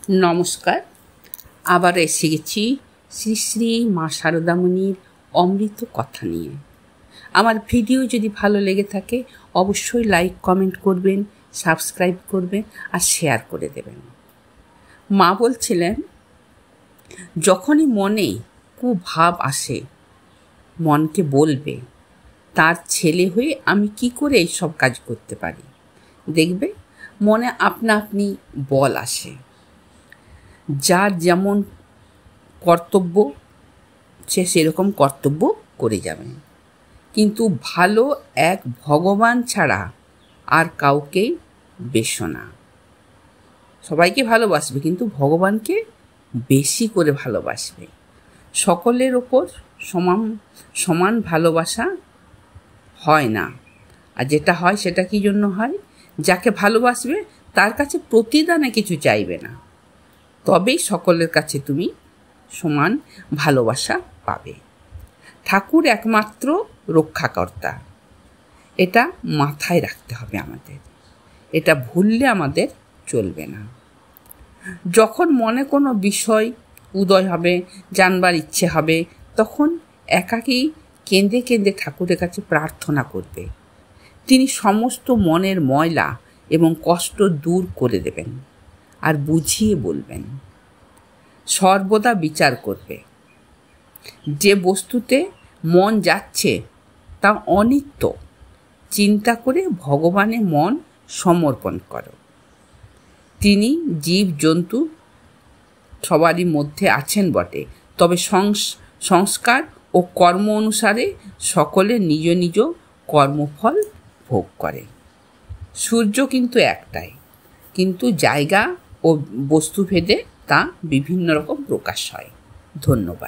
নমস্কার, আবার এসে গেছি শ্রী শ্রী মা শারদামণির অমৃত কথা নিয়ে। আমার ভিডিও যদি ভালো লেগে থাকে অবশ্যই লাইক কমেন্ট করবেন, সাবস্ক্রাইব করবেন আর শেয়ার করে দেবেন। মা বলছিলেন, যখনই মনে কুভাব আসে মনকে বলবে তার ছেলে হয়ে আমি কি করে এইসব কাজ করতে পারি। দেখবে মনে আপনা আপনি বল আসে। যার যেমন কর্তব্য সে সেরকম কর্তব্য করে যাবে, কিন্তু ভালো এক ভগবান ছাড়া আর কাউকে বেশো না। সবাইকে ভালোবাসবে কিন্তু ভগবানকে বেশি করে ভালোবাসবে। সকলের ওপর সমান ভালোবাসা হয় না, আর যেটা হয় সেটা কি জন্য হয়? যাকে ভালোবাসবে তার কাছে প্রতিদানে কিছু চাইবে না, তবেই সকলের কাছে তুমি সমান ভালোবাসা পাবে। ঠাকুর একমাত্র রক্ষাকর্তা, এটা মাথায় রাখতে হবে আমাদের, এটা ভুললে আমাদের চলবে না। যখন মনে কোনো বিষয় উদয় হবে, জানবার ইচ্ছে হবে, তখন একাকী কেঁদে কেঁদে ঠাকুরের কাছে প্রার্থনা করবে। তিনি সমস্ত মনের ময়লা এবং কষ্ট দূর করে দেবেন আর বুঝিয়ে বলবেন। সর্বদা বিচার করবে, যে বস্তুতে মন যাচ্ছে তা অনিত্য চিন্তা করে ভগবানে মন সমর্পণ করো। তিনি জীব জন্তু সবারই মধ্যে আছেন বটে, তবে সংস্কার ও কর্ম অনুসারে সকলে নিজ নিজ কর্মফল ভোগ করে। সূর্য কিন্তু একটাই, কিন্তু জায়গা ও বস্তুভেদে তা বিভিন্ন রকম প্রকাশ হয়। ধন্যবাদ।